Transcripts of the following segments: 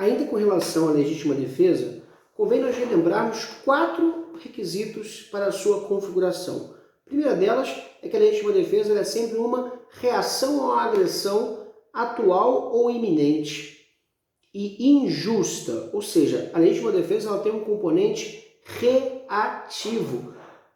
Ainda com relação à legítima defesa, convém nós relembrarmos 4 requisitos para a sua configuração. A primeira delas é que a legítima defesa é sempre uma reação a uma agressão atual ou iminente e injusta, ou seja, a legítima defesa ela tem um componente reativo.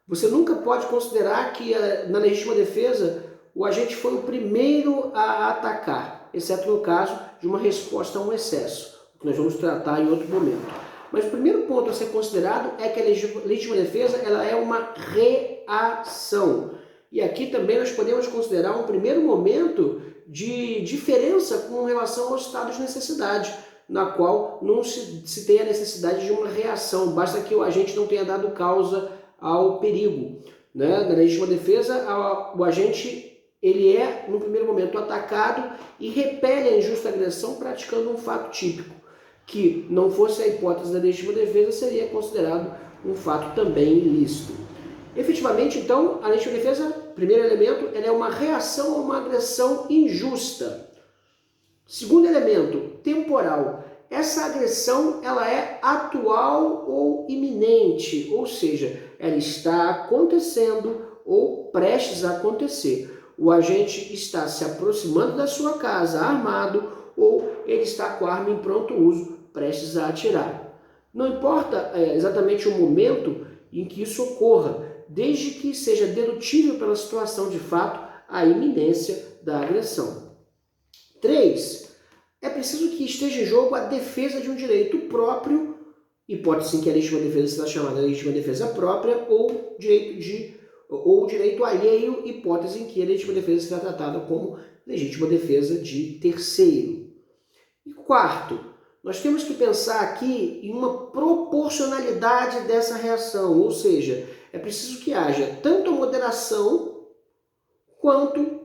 Você nunca pode considerar que na legítima defesa o agente foi o primeiro a atacar, exceto no caso de uma resposta a um excesso, que nós vamos tratar em outro momento. Mas o primeiro ponto a ser considerado é que a legítima defesa ela é uma reação. E aqui também nós podemos considerar um primeiro momento de diferença com relação ao estado de necessidade, na qual não se tem a necessidade de uma reação, basta que o agente não tenha dado causa ao perigo. Na legítima defesa, o agente ele é, no primeiro momento, atacado e repele a injusta agressão praticando um fato típico, que não fosse a hipótese da legítima defesa, seria considerado um fato também ilícito. Efetivamente, então, a legítima defesa, primeiro elemento, ela é uma reação a uma agressão injusta. Segundo elemento, temporal. Essa agressão ela é atual ou iminente, ou seja, ela está acontecendo ou prestes a acontecer. O agente está se aproximando da sua casa armado ou ele está com a arma em pronto uso, prestes a atirar. Não importa exatamente o momento em que isso ocorra, desde que seja dedutível pela situação de fato a iminência da agressão. 3. É preciso que esteja em jogo a defesa de um direito próprio, hipótese em que a legítima defesa será chamada legítima defesa própria, ou direito alheio, hipótese em que a legítima defesa será tratada como legítima defesa de terceiro. E 4, nós temos que pensar aqui em uma proporcionalidade dessa reação, ou seja, é preciso que haja tanto a moderação quanto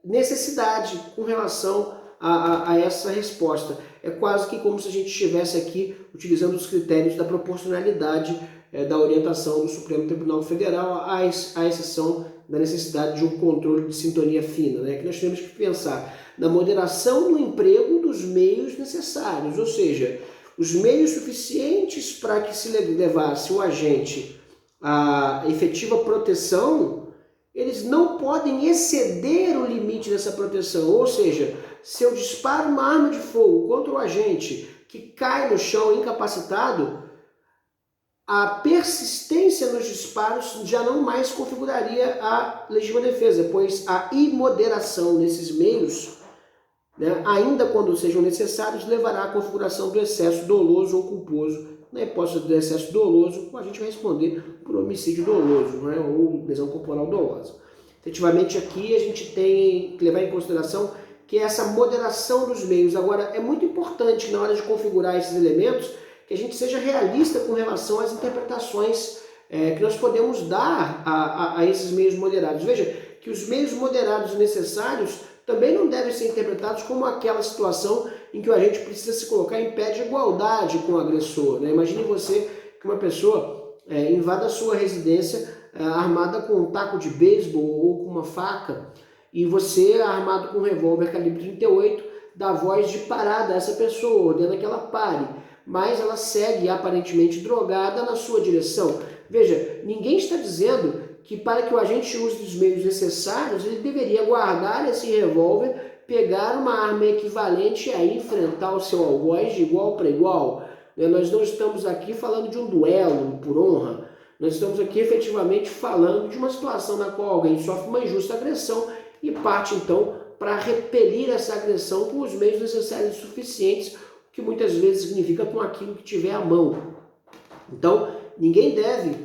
necessidade com relação a essa resposta. É quase que como se a gente estivesse aqui utilizando os critérios da proporcionalidade da orientação do Supremo Tribunal Federal, à exceção da necessidade de um controle de sintonia fina, né? Que nós temos que pensar na moderação no emprego dos meios necessários, ou seja, os meios suficientes para que se levasse o agente à efetiva proteção, eles não podem exceder o limite dessa proteção, ou seja, se eu disparo uma arma de fogo contra o agente que cai no chão incapacitado, a persistência nos disparos já não mais configuraria a legítima defesa, pois a imoderação nesses meios, né, ainda quando sejam necessários, levará à configuração do excesso doloso ou culposo. Na hipótese do excesso doloso, a gente vai responder por homicídio doloso, né, ou lesão corporal dolosa. Efetivamente, aqui a gente tem que levar em consideração que é essa moderação dos meios. Agora, é muito importante na hora de configurar esses elementos que a gente seja realista com relação às interpretações que nós podemos dar a esses meios moderados. Veja que os meios moderados e necessários também não devem ser interpretados como aquela situação em que o agente precisa se colocar em pé de igualdade com o agressor, né? Imagine você que uma pessoa invada a sua residência armada com um taco de beisebol ou com uma faca, e você, armado com um revólver calibre 38, dá voz de parada a essa pessoa, ordena que ela pare, mas ela segue aparentemente drogada na sua direção. Veja, ninguém está dizendo que para que o agente use os meios necessários, ele deveria guardar esse revólver, pegar uma arma equivalente e aí enfrentar o seu algoz de igual para igual. Nós não estamos aqui falando de um duelo por honra, nós estamos aqui efetivamente falando de uma situação na qual alguém sofre uma injusta agressão e parte então para repelir essa agressão com os meios necessários e suficientes, o que muitas vezes significa com aquilo que tiver à mão. Então, ninguém deve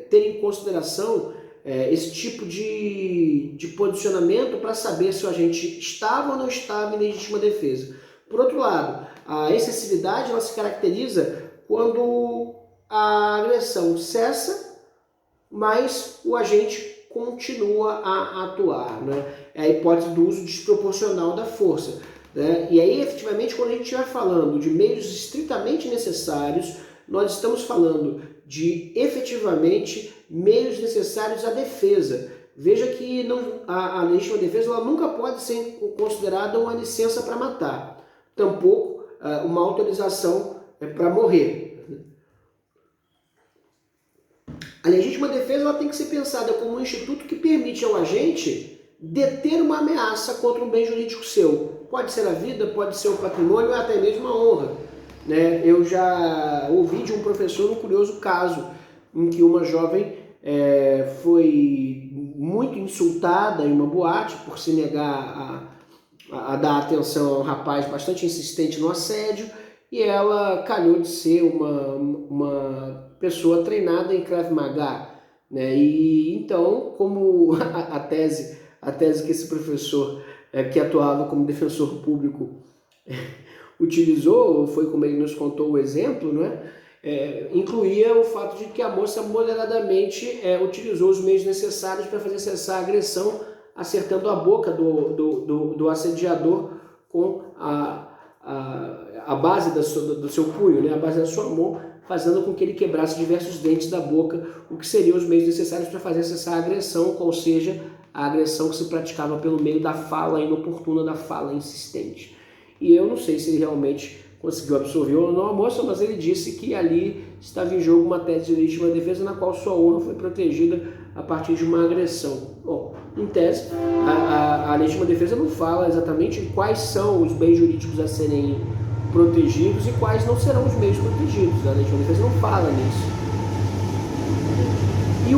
ter em consideração esse tipo de posicionamento para saber se o agente estava ou não estava em legítima defesa. Por outro lado, a excessividade ela se caracteriza quando a agressão cessa, mas o agente continua a atuar, né? É a hipótese do uso desproporcional da força, né? E aí, efetivamente, quando a gente estiver falando de meios estritamente necessários, nós estamos falando de, efetivamente, meios necessários à defesa. Veja que a legítima defesa ela nunca pode ser considerada uma licença para matar. tampouco uma autorização para morrer. A legítima defesa ela tem que ser pensada como um instituto que permite ao agente deter uma ameaça contra um bem jurídico seu. Pode ser a vida, pode ser o patrimônio ou até mesmo a honra. Né? Eu já ouvi de um professor um curioso caso em que uma jovem foi muito insultada em uma boate por se negar a dar atenção a um rapaz bastante insistente no assédio, e ela calhou de ser uma pessoa treinada em Krav Maga. Né? E então, como a tese que esse professor, que atuava como defensor público, utilizou, foi como ele nos contou o exemplo, né? Incluía o fato de que a moça moderadamente utilizou os meios necessários para fazer cessar a agressão, acertando a boca do assediador com a base do seu punho, né? A base da sua mão, fazendo com que ele quebrasse diversos dentes da boca, o que seriam os meios necessários para fazer cessar a agressão, ou seja, a agressão que se praticava pelo meio da fala inoportuna, da fala insistente. E eu não sei se ele realmente conseguiu absolver ou não a moça, mas ele disse que ali estava em jogo uma tese de legítima defesa na qual sua honra foi protegida a partir de uma agressão. Bom, em tese, a legítima defesa não fala exatamente quais são os bens jurídicos a serem protegidos e quais não serão os meios protegidos. A legítima defesa não fala nisso. E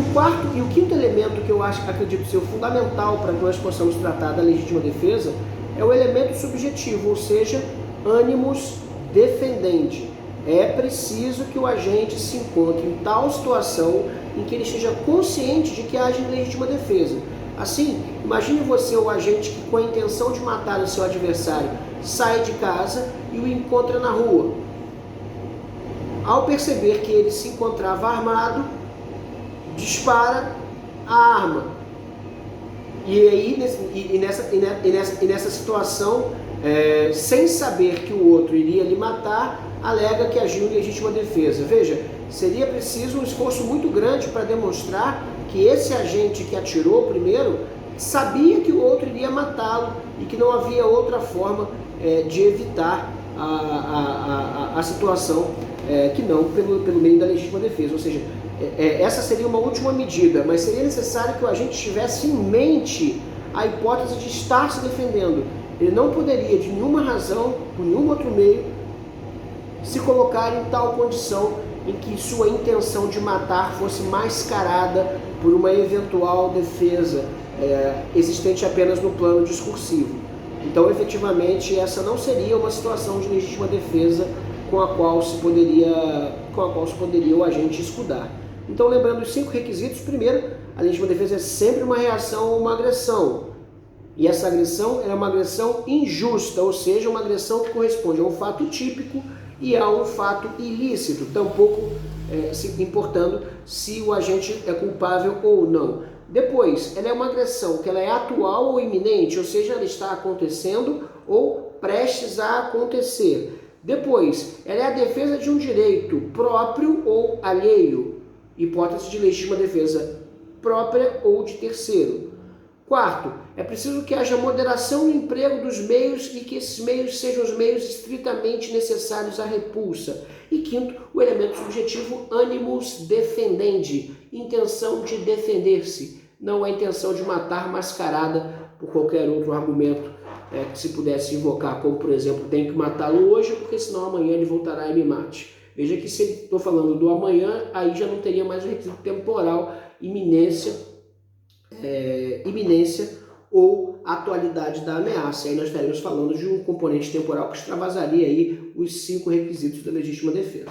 o quinto elemento que eu acredito ser fundamental para que nós possamos tratar da legítima defesa é o elemento subjetivo, ou seja, animus defendendi. É preciso que o agente se encontre em tal situação em que ele esteja consciente de que age em legítima defesa. Assim, imagine você, o agente que com a intenção de matar o seu adversário sai de casa e o encontra na rua. Ao perceber que ele se encontrava armado, dispara a arma. E aí, nessa situação, sem saber que o outro iria lhe matar, alega que agiu em legítima defesa. Veja, seria preciso um esforço muito grande para demonstrar que esse agente que atirou primeiro sabia que o outro iria matá-lo e que não havia outra forma de evitar a situação que não pelo meio da legítima defesa. Ou seja, essa seria uma última medida, mas seria necessário que o agente tivesse em mente a hipótese de estar se defendendo. Ele não poderia, de nenhuma razão, por nenhum outro meio, se colocar em tal condição em que sua intenção de matar fosse mascarada por uma eventual defesa existente apenas no plano discursivo. Então, efetivamente, essa não seria uma situação de legítima defesa com a qual se poderia o agente escudar. Então, lembrando os 5 requisitos: primeiro, a legítima defesa é sempre uma reação a uma agressão. E essa agressão é uma agressão injusta, ou seja, uma agressão que corresponde a um fato típico e a um fato ilícito, tampouco se importando se o agente é culpável ou não. Depois, ela é uma agressão que ela é atual ou iminente, ou seja, ela está acontecendo ou prestes a acontecer. Depois, ela é a defesa de um direito próprio ou alheio, hipótese de legítima defesa própria ou de terceiro. Quarto, é preciso que haja moderação no emprego dos meios e que esses meios sejam os meios estritamente necessários à repulsa. E quinto, o elemento subjetivo animus defendendi, intenção de defender-se, não a intenção de matar mascarada por qualquer outro argumento que se pudesse invocar, como por exemplo, tem que matá-lo hoje porque senão amanhã ele voltará e me mate. Veja que se estou falando do amanhã, aí já não teria mais o requisito temporal, iminência ou atualidade da ameaça. Aí nós estaremos falando de um componente temporal que extravasaria aí os 5 requisitos da legítima defesa.